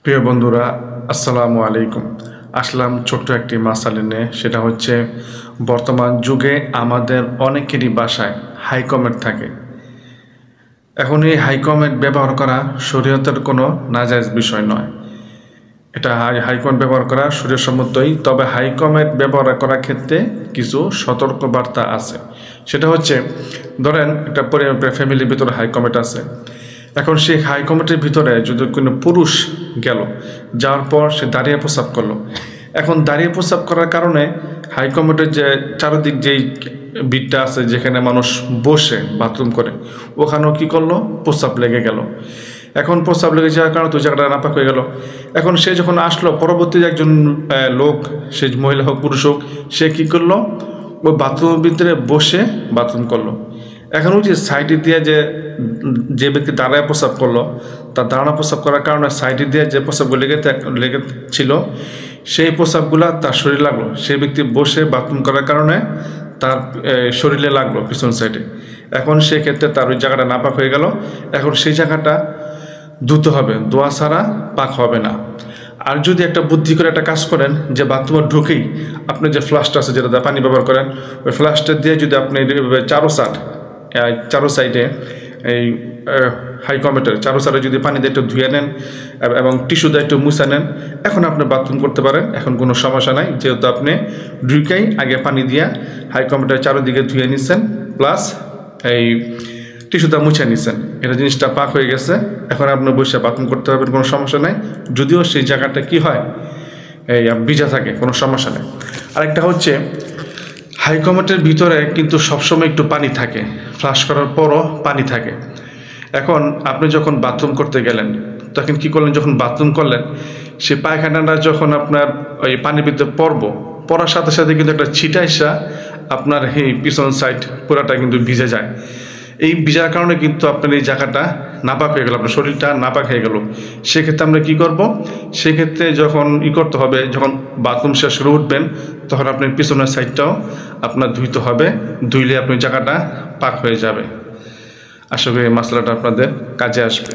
প্রিয় বন্ধুরা, আসসালামু আলাইকুম। আসলাম ছোট্ট একটি মাসালা নিয়ে। সেটা হচ্ছে, বর্তমান যুগে আমাদের অনেকেরই বাসায় হাইকমেট থাকে। এখন এই হাইকমেট ব্যবহার করা শরীয়তের কোনো নাজায়েজ বিষয় নয়। এটা হাইকমেট ব্যবহার করা শরীয়তসম্মতই, তবে হাইকমেট ব্যবহার করার ক্ষেত্রে কিছু সতর্কবার্তা আছে। সেটা হচ্ছে, ধরেন একটা ফ্যামিলির ভিতরে হাইকমেট আছে। এখন সেই হাইকমেটের ভিতরে যদি কোনো পুরুষ গেল, যাওয়ার পর সে দাঁড়িয়ে প্রস্রাব করলো। এখন দাঁড়িয়ে প্রস্রাব করার কারণে হাইকমেটের যে চারিদিক যেই বিটটা আছে, যেখানে মানুষ বসে বাথরুম করে, ওখানেও কী করলো, প্রস্রাব লেগে গেল। এখন প্রস্রাব লেগে যাওয়ার কারণে তো জায়গাটা নাপাক হয়ে গেল। এখন সে যখন আসলো, পরবর্তীতে একজন লোক, সে মহিলা হোক পুরুষ হোক, সে কী করলো, ওই বাথরুমের ভিতরে বসে বাথরুম করলো। এখন ওই যে সাইডে দিয়ে যে ব্যক্তি দাঁড়ায় প্রস্রাব করলো, তার দাঁড়ানো প্রস্রাব করার কারণে সাইডে দিয়ে যে প্রস্রাবগুলো লেগেছিল, সেই প্রস্রাবগুলো তার শরীরে লাগলো। সেই ব্যক্তি বসে বাথরুম করার কারণে তার শরীরে লাগলো পিছন সাইডে। এখন সেক্ষেত্রে তার ওই জায়গাটা নাপাক হয়ে গেল। এখন সেই জায়গাটা ধুতে হবে, ধোয়া ছাড়া পাক হবে না। আর যদি একটা বুদ্ধি করে একটা কাজ করেন, যে বাথরুমে ঢুকেই আপনি যে ফ্লাশটা আছে, যেটা পানি ব্যবহার করেন, ওই ফ্লাশটা দিয়ে যদি আপনি চারো সাইডে এই হাইকমেটের চারো সাইডে যদি পানি দিয়ে একটু ধুয়ে নেন এবং টিস্যু দিয়ে একটু মুছে নেন, এখন আপনি বাথরুম করতে পারেন। এখন কোনো সমস্যা নাই, যেহেতু আপনি ঢুকেই আগে পানি দিয়ে হাইকমেটের চারোদিকে ধুয়ে নিচ্ছেন, প্লাস এই টিস্যুটা মুছে নিচ্ছেন। এটা জিনিসটা পাক হয়ে গেছে। এখন আপনি বসে বাথরুম করতে পারবেন, কোনো সমস্যা নাই। যদিও সেই জায়গাটা কি হয়, এই ভিজা থাকে, কোনো সমস্যা নেই। আরেকটা হচ্ছে, হাইকমেটের ভিতরে কিন্তু সবসময় একটু পানি থাকে, ফ্লাশ করার পরও পানি থাকে। এখন আপনি যখন বাথরুম করতে গেলেন, তখন কি করলেন, যখন বাথরুম করলেন, সে পায়খানাটা যখন আপনার ওই পানির ভিতরে পড়ার সাথে সাথে কিন্তু একটা ছিটাইসা আপনার এই পিছন সাইড পুরাটা কিন্তু ভিজে যায়। এই ভিজার কারণে কিন্তু আপনার এই জায়গাটা নাপাক হয়ে গেল, আপনার শরীরটা নাপাক হয়ে গেল। সেক্ষেত্রে আমরা কি করব, সেক্ষেত্রে যখন করতে হবে, যখন বাথরুম শেষ করে উঠবেন, তখন আপনার পিছনের সাইডটাও আপনার ধুইতে হবে। ধুইলে আপনার জায়গাটা পাক হয়ে যাবে। আশা করি এই মশলাটা আপনাদের কাজে আসবে।